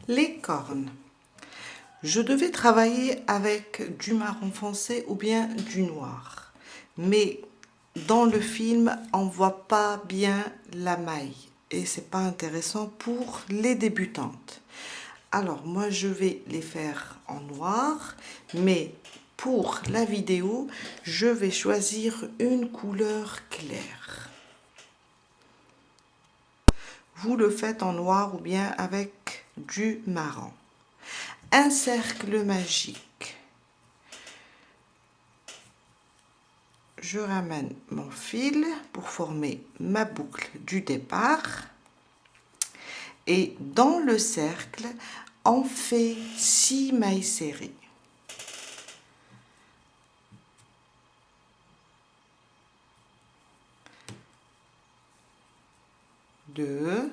Les cornes. Je devais travailler avec du marron foncé ou bien du noir. Mais dans le film, on ne voit pas bien la maille. Et c'est pas intéressant pour les débutantes. Alors moi je vais les faire en noir. Mais pour la vidéo, je vais choisir une couleur claire. Vous le faites en noir ou bien avec du marron. Un cercle magique. Je ramène mon fil pour former ma boucle du départ. Et dans le cercle, on fait 6 mailles serrées. Deux,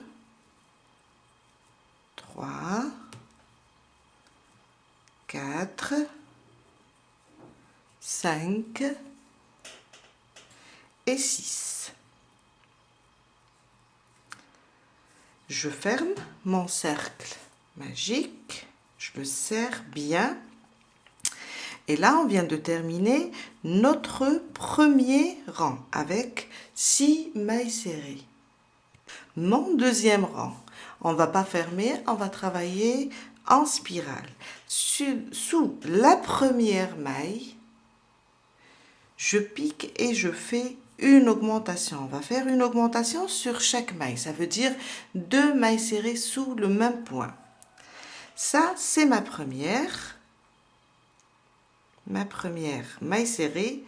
3, 4, 5 et 6. Je ferme mon cercle magique, je le serre bien. Et là, on vient de terminer notre premier rang avec 6 mailles serrées. Mon deuxième rang, on ne va pas fermer, on va travailler en spirale. Sous la première maille, je pique et je fais une augmentation. On va faire une augmentation sur chaque maille. Ça veut dire 2 mailles serrées sous le même point. Ça, c'est ma première maille serrée.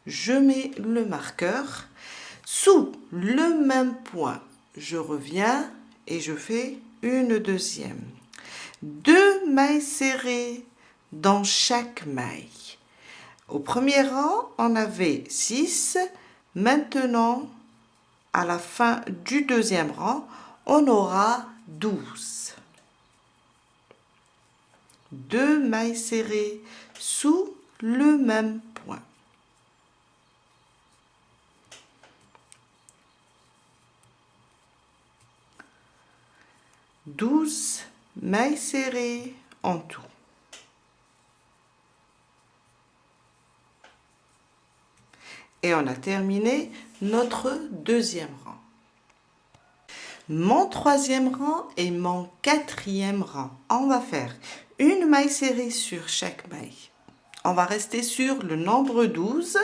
Je mets le marqueur. Sous le même point, je reviens et je fais une deuxième. 2 mailles serrées dans chaque maille. Au premier rang, on avait 6. Maintenant, à la fin du deuxième rang, on aura 12. 2 mailles serrées sous le même point. Douze mailles serrées en tout. Et on a terminé notre deuxième rang. Mon troisième rang et mon quatrième rang. On va faire une maille serrée sur chaque maille. On va rester sur le nombre 12.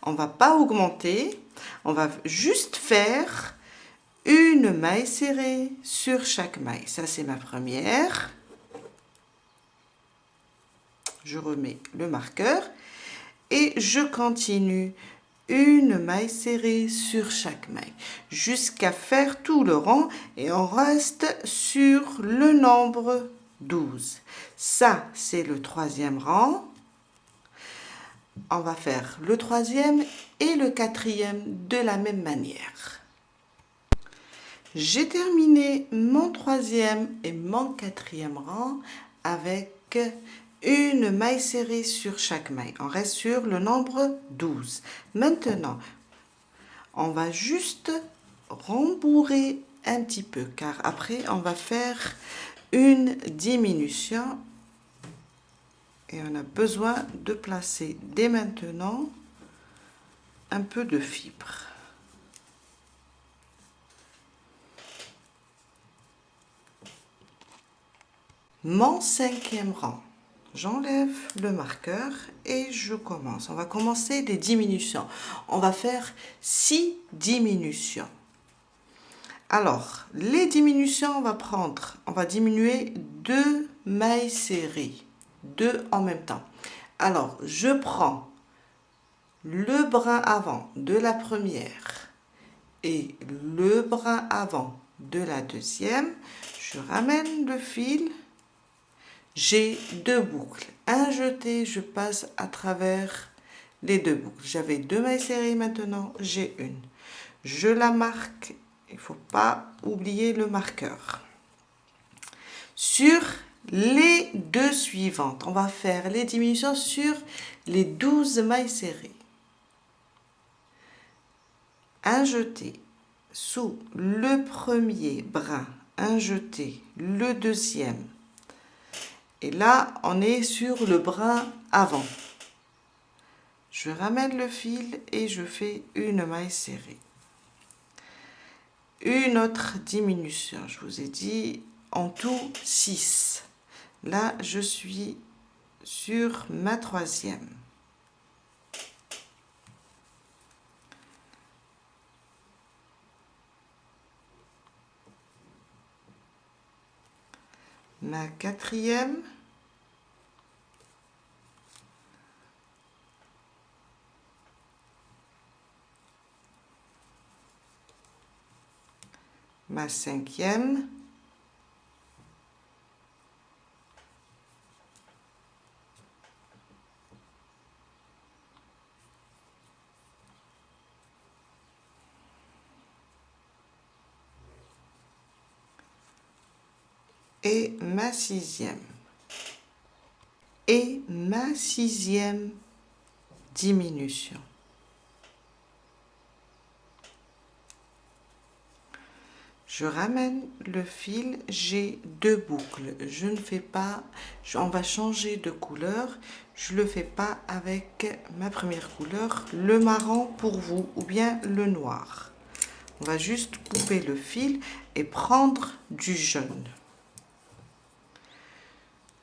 On ne va pas augmenter. On va juste faire une maille serrée sur chaque maille. Ça, c'est ma première. Je remets le marqueur et je continue une maille serrée sur chaque maille jusqu'à faire tout le rang et on reste sur le nombre 12. Ça, c'est le troisième rang. On va faire le troisième et le quatrième de la même manière. J'ai terminé mon troisième et mon quatrième rang avec une maille serrée sur chaque maille. On reste sur le nombre 12. Maintenant, on va juste rembourrer un petit peu car après on va faire une diminution et on a besoin de placer dès maintenant un peu de fibre. Mon cinquième rang, j'enlève le marqueur et je commence. On va commencer des diminutions. On va faire 6 diminutions. Alors, les diminutions, on va diminuer 2 mailles serrées, 2 en même temps. Alors, je prends le brin avant de la première et le brin avant de la deuxième. Je ramène le fil. J'ai 2 boucles. Un jeté, je passe à travers les 2 boucles. J'avais 2 mailles serrées, maintenant j'ai une. Je la marque, il ne faut pas oublier le marqueur. Sur les 2 suivantes, on va faire les diminutions sur les 12 mailles serrées. Un jeté sous le premier brin un jeté, le deuxième. Et là, on est sur le brin avant. Je ramène le fil et je fais une maille serrée. Une autre diminution, je vous ai dit en tout 6. Là, je suis sur ma troisième. Ma quatrième. Ma cinquième. Et ma sixième. Et ma sixième diminution. Je ramène le fil, j'ai deux boucles. Je ne fais pas, on va changer de couleur. Je ne le fais pas avec ma première couleur, le marron pour vous, ou bien le noir. On va juste couper le fil et prendre du jaune.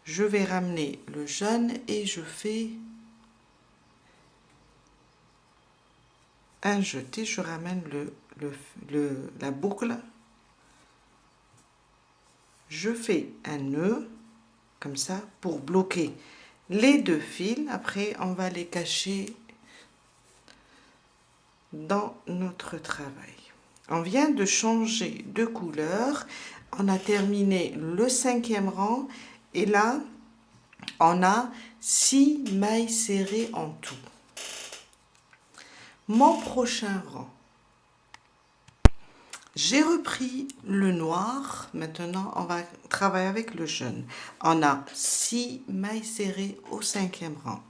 Je vais ramener le jaune et je fais un jeté. Je ramène la boucle. Je fais un nœud comme ça pour bloquer les deux fils. Après, on va les cacher dans notre travail. On vient de changer de couleur. On a terminé le cinquième rang et là, on a 6 mailles serrées en tout. Mon prochain rang. J'ai repris le noir. Maintenant, on va travailler avec le jaune. On a 6 mailles serrées au cinquième rang.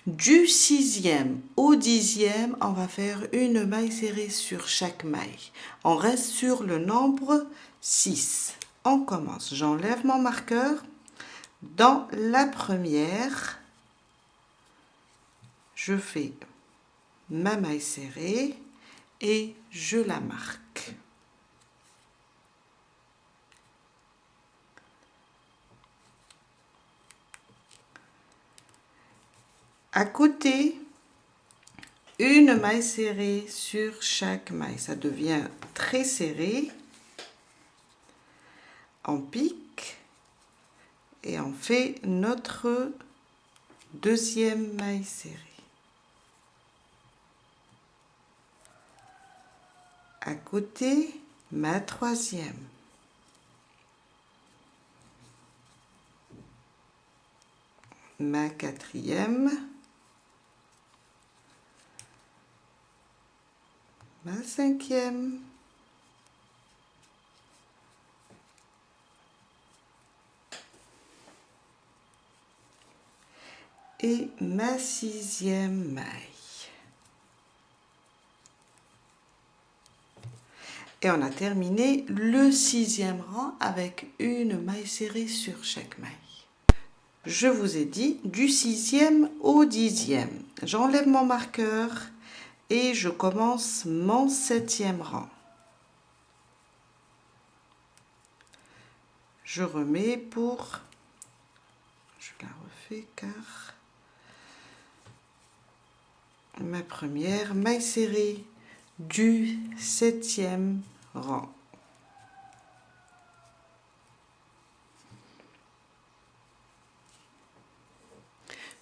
Du 6e au 10e, on va faire une maille serrée sur chaque maille. On reste sur le nombre 6. On commence. J'enlève mon marqueur. Dans la première, je fais ma maille serrée et je la marque. À côté, une maille serrée sur chaque maille. Ça devient très serré. On pique et on fait notre deuxième maille serrée. À côté, ma troisième. Ma quatrième. Ma cinquième. Et ma sixième maille. Et on a terminé le sixième rang avec une maille serrée sur chaque maille. Je vous ai dit du 6e au 10e. J'enlève mon marqueur et je commence mon 7e rang. Je remets pour... Je la refais car... Ma première maille serrée du 7e rang.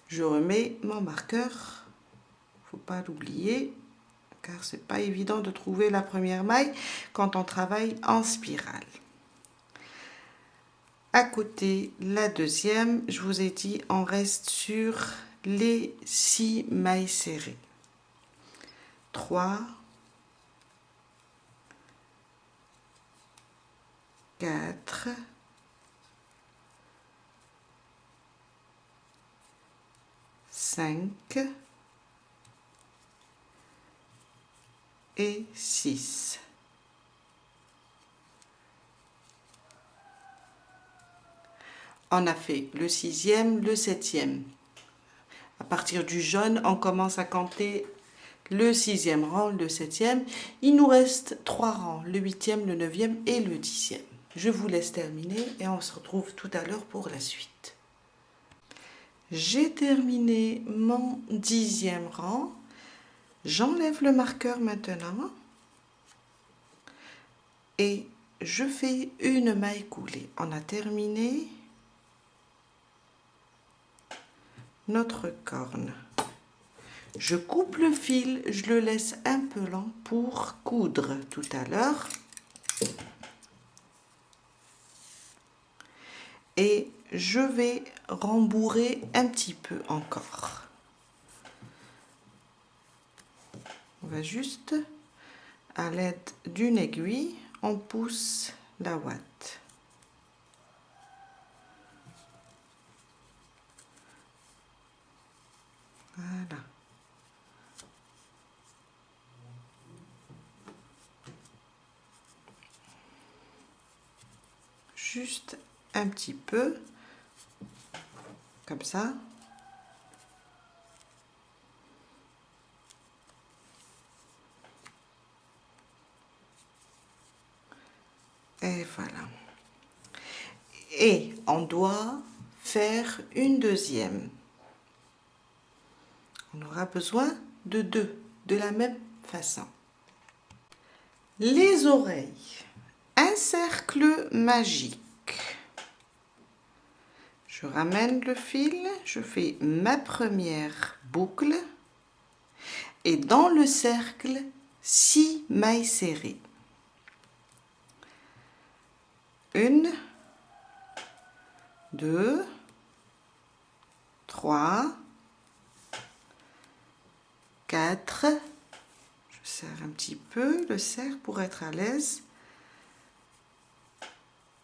Je remets mon marqueur, faut pas l'oublier, car c'est pas évident de trouver la première maille quand on travaille en spirale. À côté, la deuxième, je vous ai dit, on reste sur les 6 mailles serrées. 3, 4, 5 et 6. On a fait le 6e, le 7e. À partir du jaune, on commence à compter le 6e rang, le 7e. Il nous reste 3 rangs, le 8e, le 9e et le 10e. Je vous laisse terminer et on se retrouve tout à l'heure pour la suite. J'ai terminé mon 10e rang. J'enlève le marqueur maintenant et je fais une maille coulée. On a terminé notre corne. Je coupe le fil, je le laisse un peu lent pour coudre tout à l'heure. Et je vais rembourrer un petit peu encore. On va juste, à l'aide d'une aiguille, on pousse la ouate. Voilà. Juste un petit peu, comme ça. Et voilà. Et on doit faire une deuxième. On aura besoin de 2, de la même façon. Les oreilles. Un cercle magique. Je ramène le fil, je fais ma première boucle et dans le cercle, 6 mailles serrées. 1, 2, 3, 4, je serre un petit peu le cercle pour être à l'aise,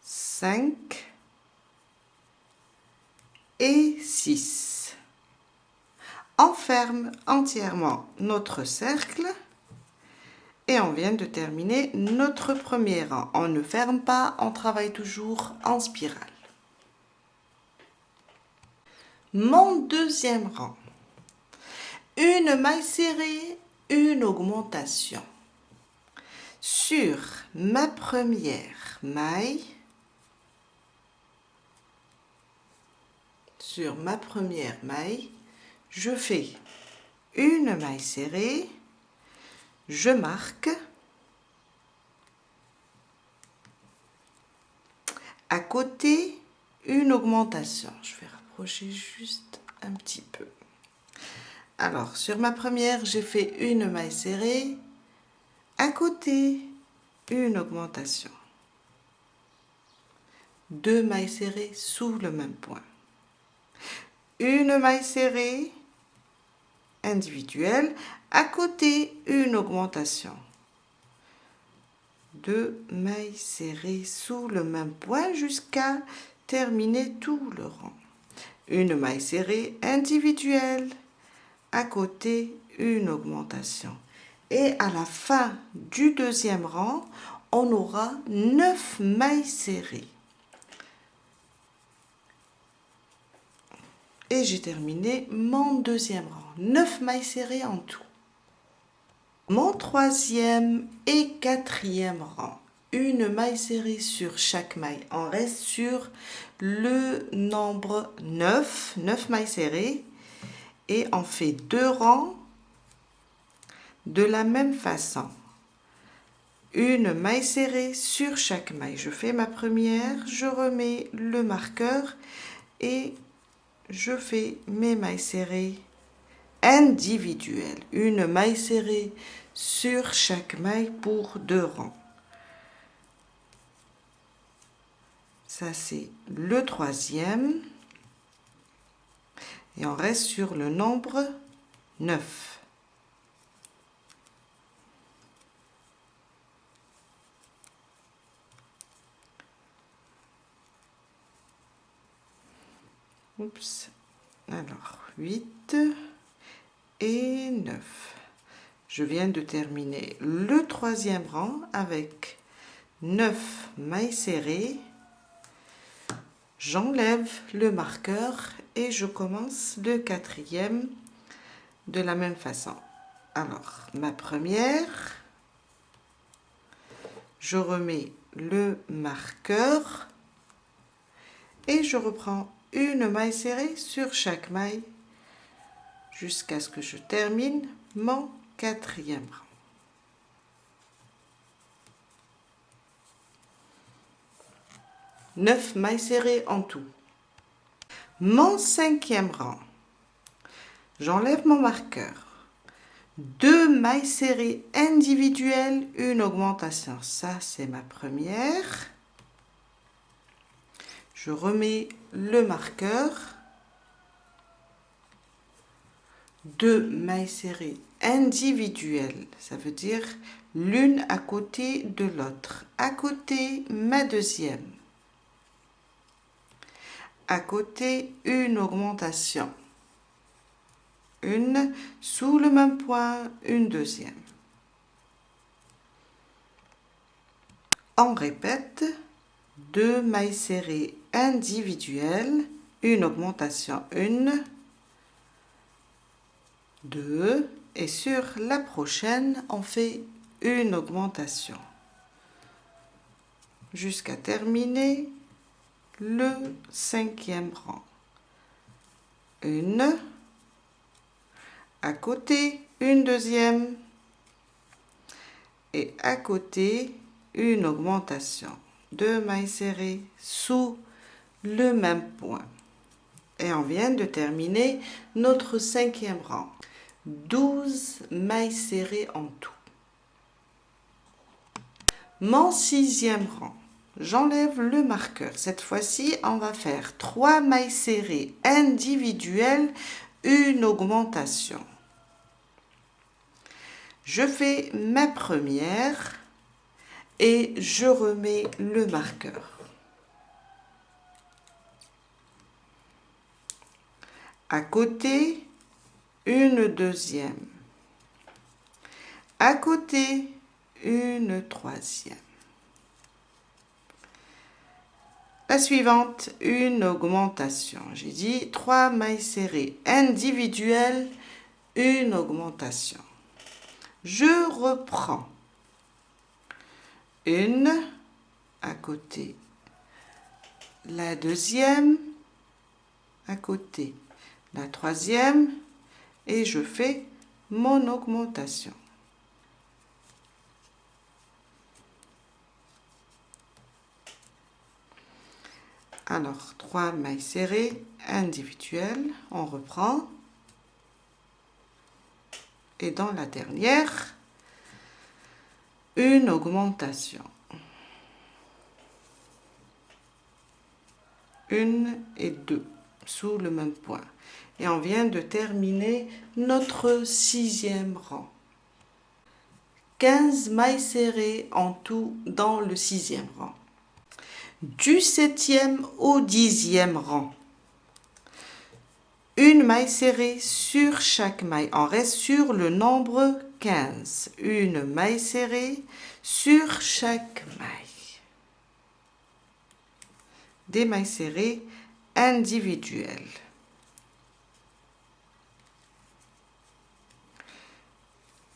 5 et 6. On ferme entièrement notre cercle et on vient de terminer notre premier rang. On ne ferme pas, on travaille toujours en spirale. Mon deuxième rang. Une maille serrée, une augmentation. Sur ma première maille, je fais une maille serrée, je marque, à côté une augmentation. Je vais rapprocher juste un petit peu. Alors, sur ma première, j'ai fait une maille serrée, à côté une augmentation. 2 mailles serrées sous le même point. Une maille serrée individuelle, à côté une augmentation. 2 mailles serrées sous le même point jusqu'à terminer tout le rang. Une maille serrée individuelle, à côté une augmentation. Et à la fin du deuxième rang, on aura 9 mailles serrées. Et j'ai terminé mon deuxième rang. 9 mailles serrées en tout. Mon troisième et quatrième rang. Une maille serrée sur chaque maille. On reste sur le nombre 9. 9 mailles serrées. Et on fait 2 rangs de la même façon. Une maille serrée sur chaque maille. Je fais ma première, je remets le marqueur et je fais mes mailles serrées individuelles. Une maille serrée sur chaque maille pour 2 rangs. Ça, c'est le troisième. Et on reste sur le nombre 9. Oups. Alors, 8 et 9. Je viens de terminer le troisième rang avec 9 mailles serrées. J'enlève le marqueur et je commence le quatrième de la même façon. Alors, ma première, je remets le marqueur et je reprends une maille serrée sur chaque maille jusqu'à ce que je termine mon quatrième rang. Neuf mailles serrées en tout. Mon cinquième rang, j'enlève mon marqueur. 2 mailles serrées individuelles, une augmentation. Ça, c'est ma première. Je remets le marqueur. 2 mailles serrées individuelles, ça veut dire l'une à côté de l'autre. À côté, ma deuxième. À côté, une augmentation. Une sous le même point, une deuxième. On répète, 2 mailles serrées individuelles, une augmentation, une, 2, et sur la prochaine, on fait une augmentation jusqu'à terminer le cinquième rang. Une, à côté, une deuxième, et à côté, une augmentation. 2 mailles serrées sous le même point. Et on vient de terminer notre cinquième rang. 12 mailles serrées en tout. Mon sixième rang, j'enlève le marqueur. Cette fois-ci, on va faire 3 mailles serrées individuelles, une augmentation. Je fais ma première et je remets le marqueur. À côté, une deuxième. À côté, une troisième. La suivante, une augmentation. J'ai dit 3 mailles serrées individuelles, une augmentation. Je reprends une à côté, la deuxième à côté, la troisième et je fais mon augmentation. Alors, 3 mailles serrées individuelles, on reprend. Et dans la dernière, une augmentation. Une et deux, sous le même point. Et on vient de terminer notre sixième rang. 15 mailles serrées en tout dans le sixième rang. Du 7e au 10e rang. Une maille serrée sur chaque maille. On reste sur le nombre 15. Une maille serrée sur chaque maille. Des mailles serrées individuelles.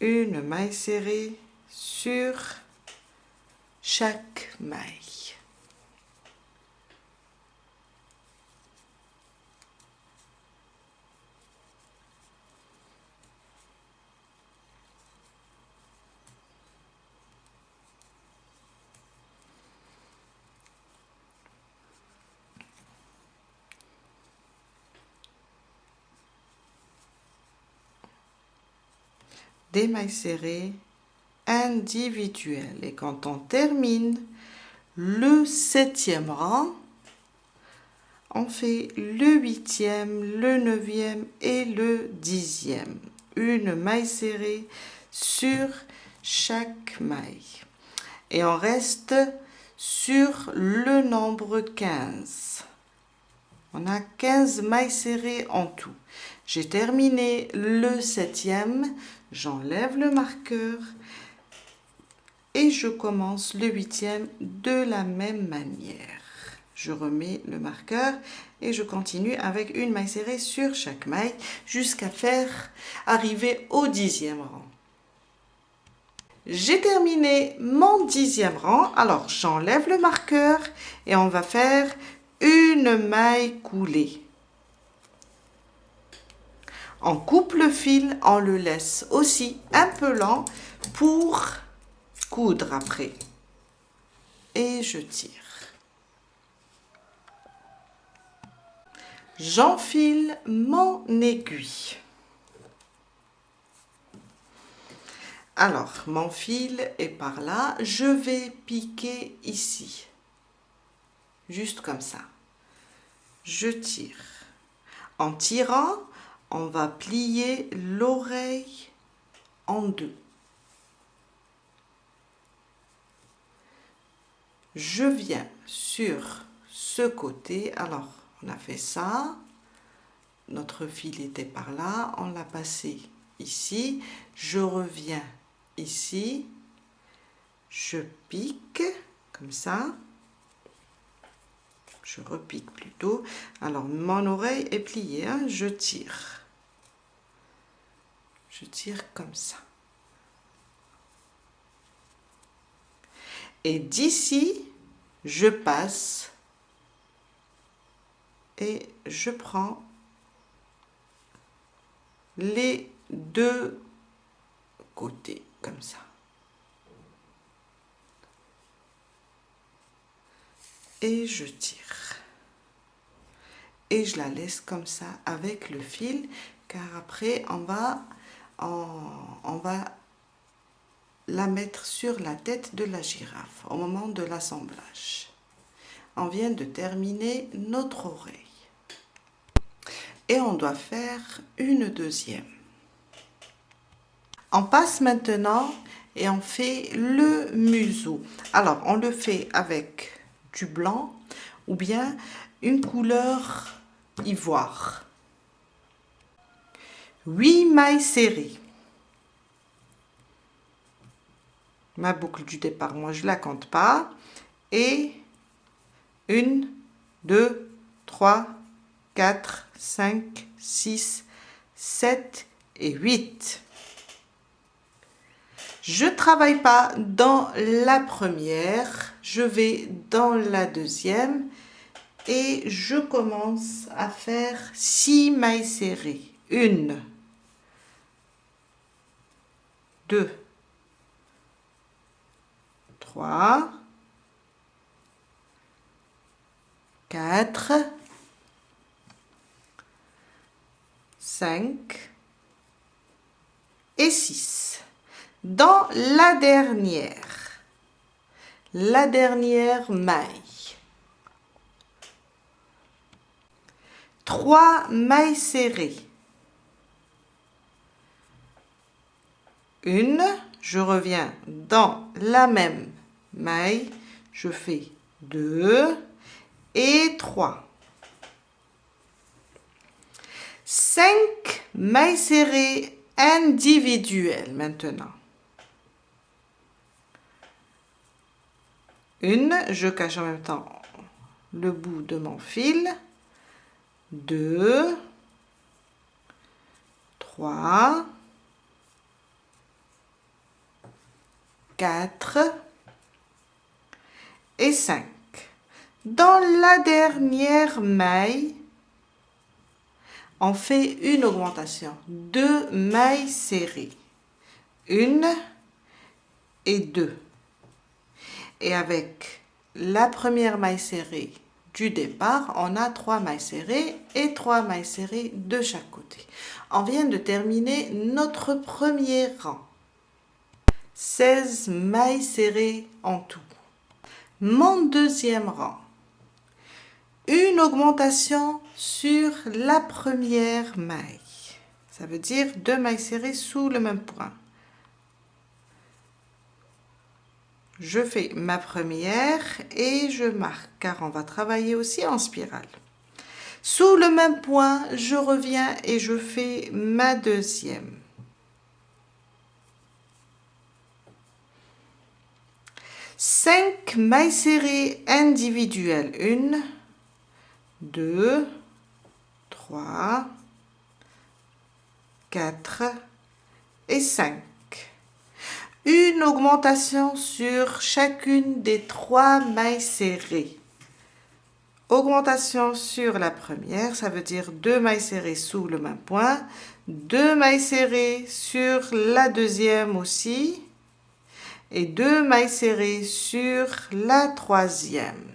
Une maille serrée sur chaque maille. Des mailles serrées individuelles. Et quand on termine le 7e rang, on fait le 8e, le 9e et le 10e. Une maille serrée sur chaque maille. Et on reste sur le nombre 15. On a 15 mailles serrées en tout. J'ai terminé le 7e, j'enlève le marqueur et je commence le 8e de la même manière. Je remets le marqueur et je continue avec une maille serrée sur chaque maille jusqu'à faire arriver au 10e rang. J'ai terminé mon 10e rang, alors j'enlève le marqueur et on va faire une maille coulée. On coupe le fil, on le laisse aussi un peu lent pour coudre après. Et je tire. J'enfile mon aiguille. Alors, mon fil est par là. Je vais piquer ici. Juste comme ça. Je tire. En tirant, on va plier l'oreille en deux. Je viens sur ce côté. Alors, on a fait ça. Notre fil était par là. On l'a passé ici. Je reviens ici. Je pique comme ça. Je repique plutôt. Alors, mon oreille est pliée. Hein, je tire. Je tire comme ça. Et d'ici, je passe et je prends les deux côtés comme ça. Et je tire. Et je la laisse comme ça avec le fil, car après on va la mettre sur la tête de la girafe au moment de l'assemblage. On vient de terminer notre oreille. Et on doit faire une deuxième. On passe maintenant et on fait le museau. Alors, on le fait avec du blanc ou bien une couleur ivoire. 8 mailles serrées. Ma boucle du départ, moi je la compte pas. Et 1, 2, 3, 4, 5, 6, 7 et 8. Je ne travaille pas dans la première, je vais dans la deuxième et je commence à faire 6 mailles serrées. 1, 2, 3, 4, 5 et 6. Dans la dernière maille, 3 mailles serrées. 1, je reviens dans la même maille, je fais 2 et 3. 5 mailles serrées individuelles maintenant. 1, je cache en même temps le bout de mon fil. 2, 3, 4 et 5. Dans la dernière maille, on fait une augmentation. 2 mailles serrées. 1 et 2. Et avec la première maille serrée du départ, on a 3 mailles serrées et 3 mailles serrées de chaque côté. On vient de terminer notre premier rang. 16 mailles serrées en tout. Mon deuxième rang. Une augmentation sur la première maille. Ça veut dire 2 mailles serrées sous le même point. Je fais ma première et je marque car on va travailler aussi en spirale. Sous le même point, je reviens et je fais ma deuxième. 5 mailles serrées individuelles. 1, 2, 3, 4 et 5. Une augmentation sur chacune des 3 mailles serrées. Augmentation sur la première, ça veut dire 2 mailles serrées sous le même point, 2 mailles serrées sur la deuxième aussi, et 2 mailles serrées sur la troisième.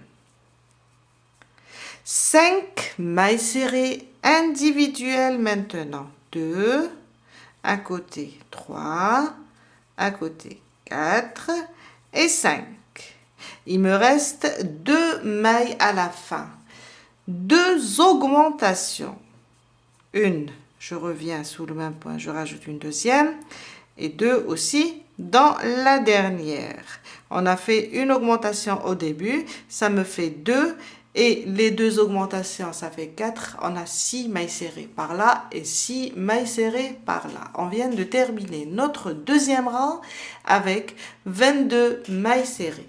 5 mailles serrées individuelles maintenant. 2, à côté 3, à côté 4 et 5. Il me reste 2 mailles à la fin. 2 augmentations. Une, je reviens sous le même point, je rajoute une deuxième. Et 2 aussi dans la dernière. On a fait une augmentation au début, ça me fait 2. Et les 2 augmentations, ça fait 4. On a 6 mailles serrées par là et 6 mailles serrées par là. On vient de terminer notre deuxième rang avec 22 mailles serrées.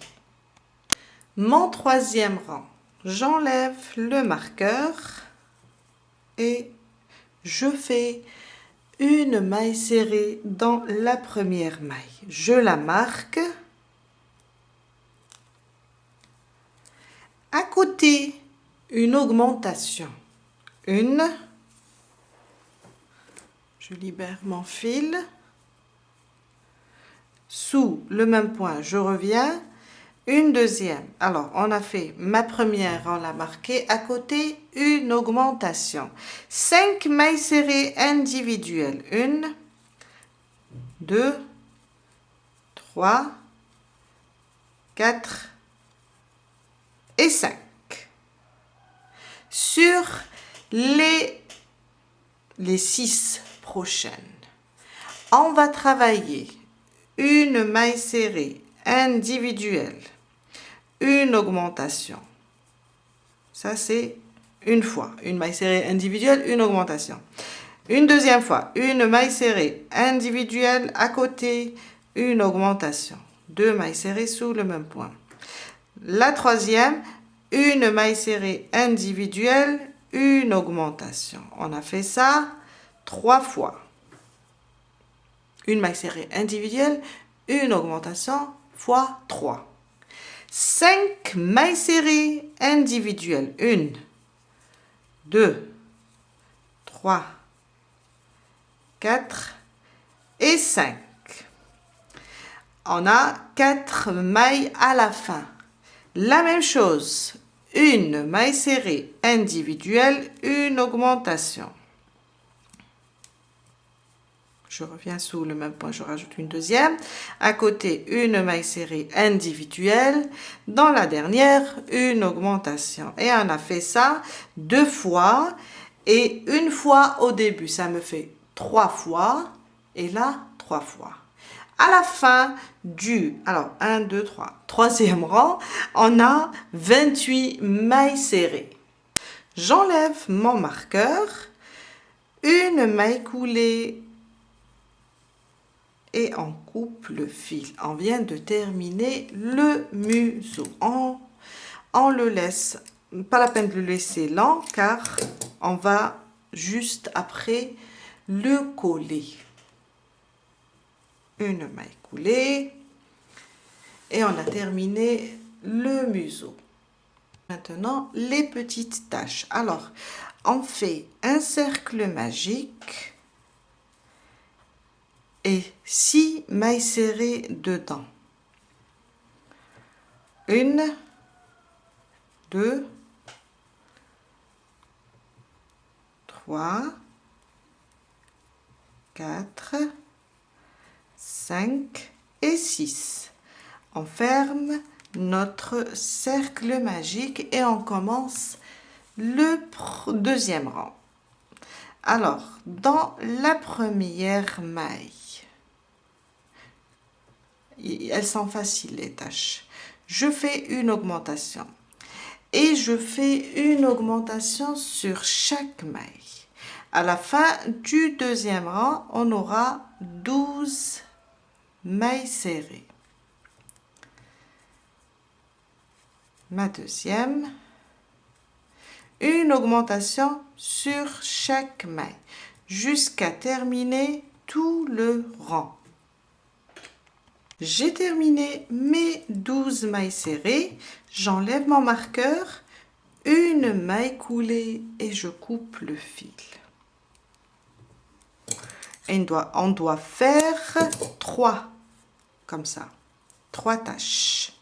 Mon troisième rang, j'enlève le marqueur et je fais une maille serrée dans la première maille. Je la marque. À côté, une augmentation. Une. Je libère mon fil. Sous le même point, je reviens. Une deuxième. Alors, on a fait ma première, on l'a marquée. À côté, une augmentation. 5 mailles serrées individuelles. 1, 2, 3, 4 et 5. Sur les 6 prochaines, on va travailler une maille serrée individuelle, une augmentation. Ça, c'est une fois. Une maille serrée individuelle, une augmentation. Une deuxième fois, une maille serrée individuelle à côté, une augmentation. 2 mailles serrées sous le même point. La troisième, une maille serrée individuelle, une augmentation. On a fait ça 3 fois. Une maille serrée individuelle, une augmentation fois 3. 5 mailles serrées individuelles. 1, 2, 3, 4 et 5. On a 4 mailles à la fin. La même chose, une maille serrée individuelle, une augmentation. Je reviens sous le même point, je rajoute une deuxième. À côté, une maille serrée individuelle. Dans la dernière, une augmentation. Et on a fait ça 2 fois. Et une fois au début, ça me fait 3 fois. Et là, 3 fois. À la fin du, alors 1, 2, 3, troisième rang, on a 28 mailles serrées. J'enlève mon marqueur, une maille coulée et on coupe le fil. On vient de terminer le museau. On le laisse, pas la peine de le laisser lent car on va juste après le coller. Une maille coulée et on a terminé le museau. Maintenant, les petites taches. Alors, on fait un cercle magique et 6 mailles serrées dedans. 1, 2, 3, 4, 5 et 6. On ferme notre cercle magique et on commence le deuxième rang. Alors, dans la première maille, elles sont faciles les tâches. Je fais une augmentation et je fais une augmentation sur chaque maille. À la fin du deuxième rang, on aura 12 mailles serrées. ma deuxième, une augmentation sur chaque maille jusqu'à terminer tout le rang. J'ai terminé mes 12 mailles serrées, j'enlève mon marqueur, une maille coulée et je coupe le fil. Et on doit faire 3 comme ça, 3 taches.